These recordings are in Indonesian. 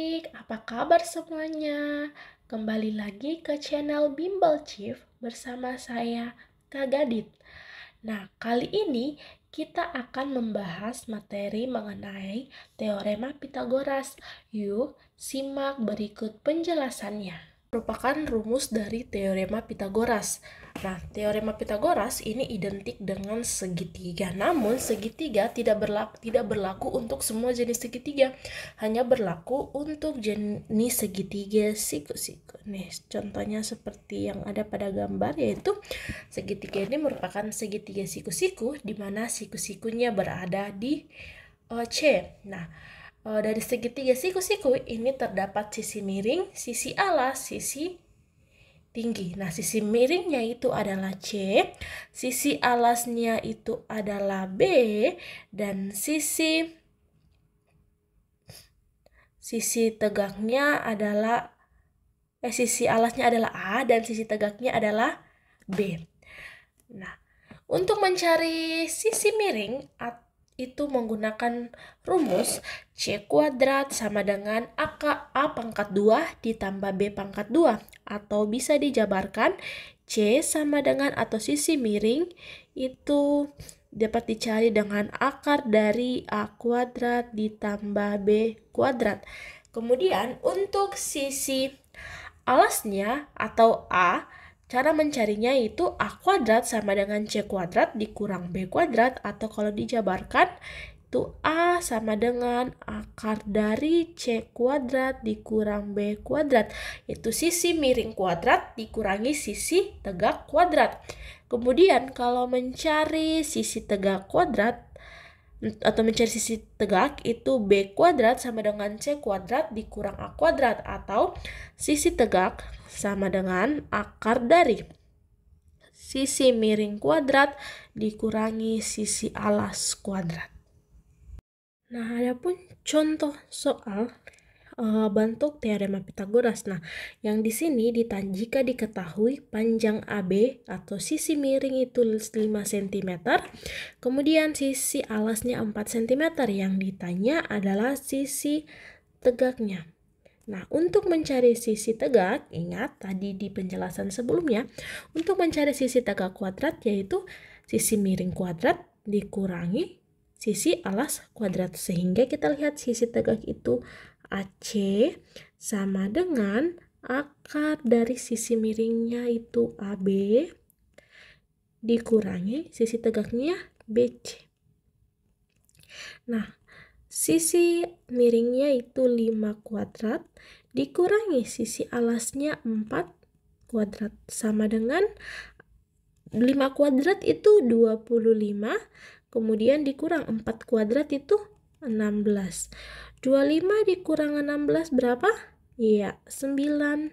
adik-adik, apa kabar semuanya? Kembali lagi ke channel Bimbel Chief bersama saya, Kak Gadit. Nah, kali ini kita akan membahas materi mengenai Teorema Pitagoras. Yuk, simak berikut penjelasannya. Merupakan rumus dari Teorema Pitagoras. Nah, Teorema Pitagoras ini identik dengan segitiga. Namun, segitiga tidak berlaku untuk semua jenis segitiga. Hanya berlaku untuk jenis segitiga siku-siku. Nih, contohnya seperti yang ada pada gambar, yaitu segitiga ini merupakan segitiga siku-siku, di mana siku-sikunya berada di C. Nah, dari segitiga siku-siku ini terdapat sisi miring, sisi alas, sisi tinggi. Nah, sisi miringnya itu adalah C, sisi alasnya itu adalah B, dan sisi tegaknya adalah sisi alasnya adalah A dan sisi tegaknya adalah B. Nah, untuk mencari sisi miring itu menggunakan rumus C kuadrat sama dengan A pangkat 2 ditambah B pangkat 2. Atau bisa dijabarkan C sama dengan atau sisi miring itu dapat dicari dengan akar dari A kuadrat ditambah B kuadrat. Kemudian untuk sisi alasnya atau A, cara mencarinya itu A kuadrat sama dengan C kuadrat dikurang B kuadrat, atau kalau dijabarkan itu A sama dengan akar dari C kuadrat dikurang B kuadrat. Itu sisi miring kuadrat dikurangi sisi tegak kuadrat. Kemudian kalau mencari sisi tegak kuadrat atau mencari sisi tegak itu B kuadrat sama dengan C kuadrat dikurang A kuadrat, atau sisi tegak sama dengan akar dari sisi miring kuadrat dikurangi sisi alas kuadrat. Nah, adapun contoh soal bentuk teorema Pitagoras. Nah, yang di sini jika diketahui panjang AB atau sisi miring itu 5 cm, kemudian sisi alasnya 4 cm, yang ditanya adalah sisi tegaknya. Nah, untuk mencari sisi tegak, ingat tadi di penjelasan sebelumnya, untuk mencari sisi tegak kuadrat yaitu sisi miring kuadrat dikurangi sisi alas kuadrat. Sehingga kita lihat sisi tegak itu AC sama dengan akar dari sisi miringnya itu AB dikurangi sisi tegaknya BC. Nah, sisi miringnya itu 5 kuadrat dikurangi sisi alasnya 4 kuadrat sama dengan 5 kuadrat itu 25, kemudian dikurang 4 kuadrat itu 16. 25 dikurang 16 berapa? Iya, 9.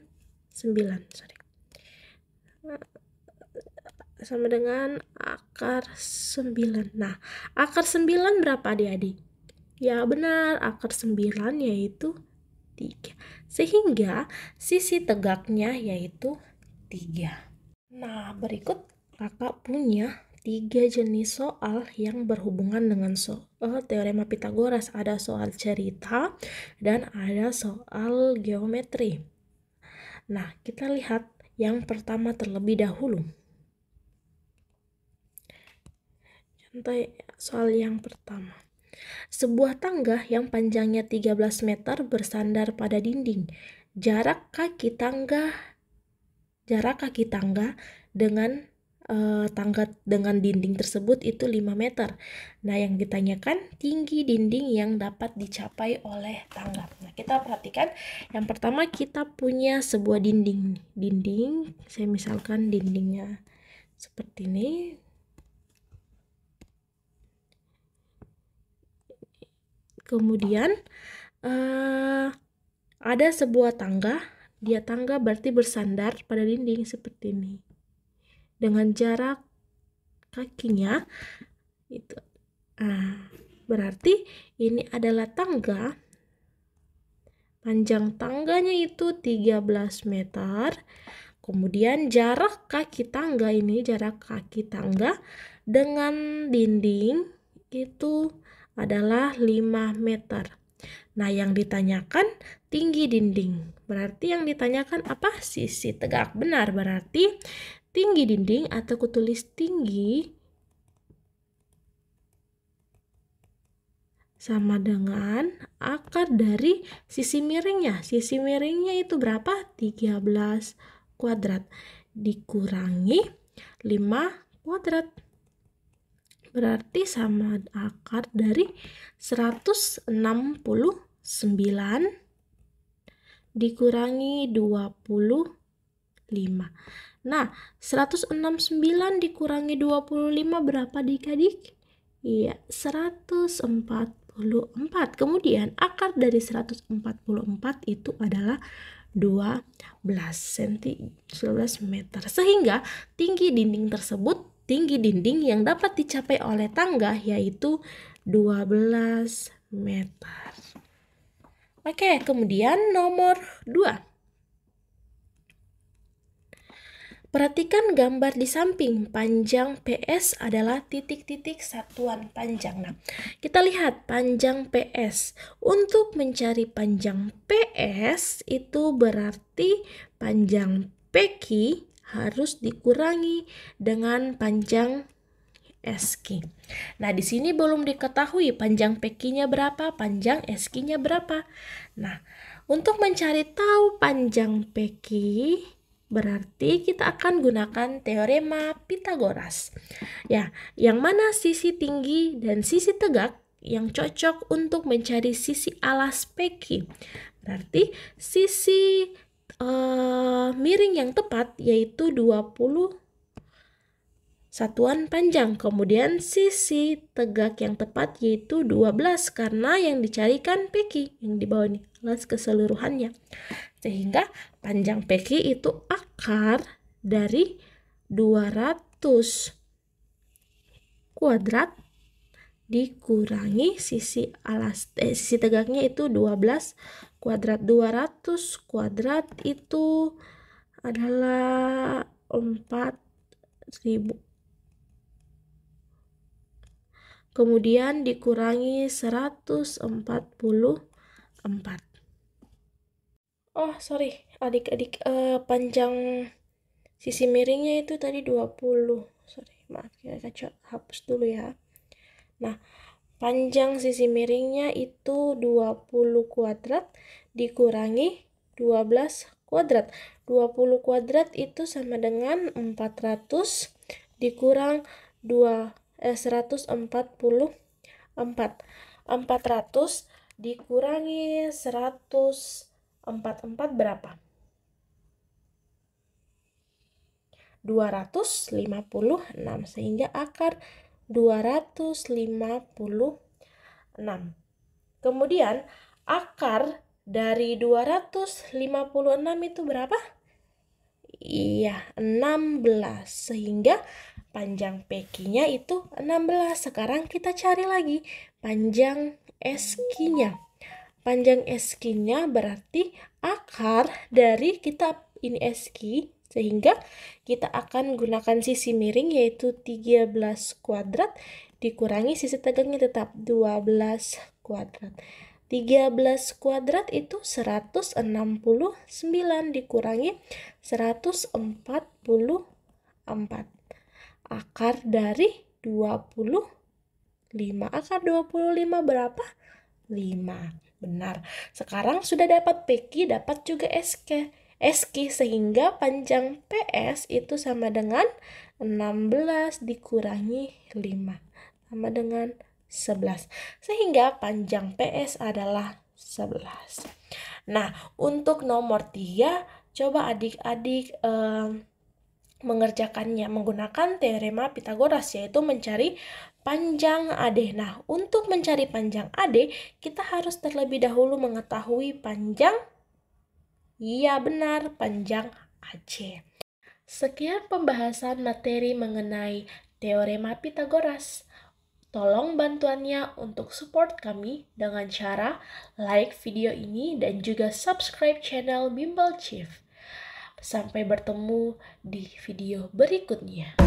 Sama dengan akar 9. Nah, akar 9 berapa adik-adik? Ya benar, akar 9 yaitu 3. Sehingga sisi tegaknya yaitu 3. Nah, berikut kakak punya 3 jenis soal yang berhubungan dengan soal teorema Pitagoras. Ada soal cerita dan ada soal geometri. Nah, kita lihat yang pertama terlebih dahulu. Contoh soal yang pertama. Sebuah tangga yang panjangnya 13 meter bersandar pada dinding. Jarak kaki tangga dengan tangga dengan dinding tersebut itu 5 meter. Nah, yang ditanyakan tinggi dinding yang dapat dicapai oleh tangga. Nah, kita perhatikan yang pertama kita punya sebuah dinding. Saya misalkan dindingnya seperti ini. Kemudian ada sebuah tangga, tangga berarti bersandar pada dinding seperti ini. Dengan jarak kakinya itu berarti ini adalah tangga. Panjang tangganya itu 13 meter. Kemudian jarak kaki tangga dengan dinding itu adalah 5 meter. Nah, yang ditanyakan tinggi dinding. Berarti yang ditanyakan apa? Sisi tegak. Benar, berarti tinggi dinding atau kutulis tinggi sama dengan akar dari sisi miringnya. Sisi miringnya itu berapa? 13 kuadrat. Dikurangi 5 kuadrat. Berarti sama akar dari 169 dikurangi 25. Nah, 169 dikurangi 25 berapa adik-adik? Iya, 144. Kemudian akar dari 144 itu adalah 12 meter. Sehingga tinggi dinding tersebut, tinggi dinding yang dapat dicapai oleh tangga yaitu 12 meter. Oke, kemudian nomor 2. Perhatikan gambar di samping. Panjang PS adalah titik-titik satuan panjang. Nah, kita lihat panjang PS. Untuk mencari panjang PS itu berarti panjang PQ harus dikurangi dengan panjang SQ. Nah, di sini belum diketahui panjang PQ-nya berapa, panjang SQ-nya berapa. Nah, untuk mencari tahu panjang PQ berarti kita akan gunakan teorema Pitagoras. Ya, yang mana sisi tinggi dan sisi tegak yang cocok untuk mencari sisi alas PQ. Berarti sisi miring yang tepat yaitu 20 satuan panjang. Kemudian sisi tegak yang tepat yaitu 12 karena yang dicarikan PQ yang di bawah ini alas keseluruhannya. Sehingga panjang PQ itu akar dari 200 kuadrat dikurangi sisi tegaknya itu 12 kuadrat. 200 kuadrat itu adalah 4.000. Kemudian dikurangi 144. Oh, sorry, adik-adik, panjang sisi miringnya itu tadi 20. Sorry, maaf ya, hapus dulu ya. Nah, panjang sisi miringnya itu 20 kuadrat dikurangi 12 kuadrat. 20 kuadrat itu sama dengan 400 dikurang 144. 400 dikurangi 144 berapa? 256, sehingga akar 256. Kemudian akar dari 256 itu berapa? Iya, 16. Sehingga panjang PQ-nya itu 16. Sekarang kita cari lagi panjang SQ-nya. Panjang SQ-nya berarti akar dari kita ini SQ, sehingga kita akan gunakan sisi miring yaitu 13 kuadrat dikurangi sisi tegaknya tetap 12 kuadrat. 13 kuadrat itu 169 dikurangi 144. Akar dari 25. Akar 25 berapa? 5. Benar. Sekarang sudah dapat PQ, dapat juga SQ, sehingga panjang PS itu sama dengan 16 dikurangi 5. Sama dengan 11. Sehingga panjang PS adalah 11. Nah, untuk nomor 3, coba adik-adik mengerjakannya menggunakan teorema Pitagoras, yaitu mencari panjang AD. Nah, untuk mencari panjang AD, kita harus terlebih dahulu mengetahui panjang, iya benar, panjang AC. Sekian pembahasan materi mengenai teorema Pitagoras. Tolong bantuannya untuk support kami dengan cara like video ini dan juga subscribe channel Bimbel Chief. Sampai bertemu di video berikutnya.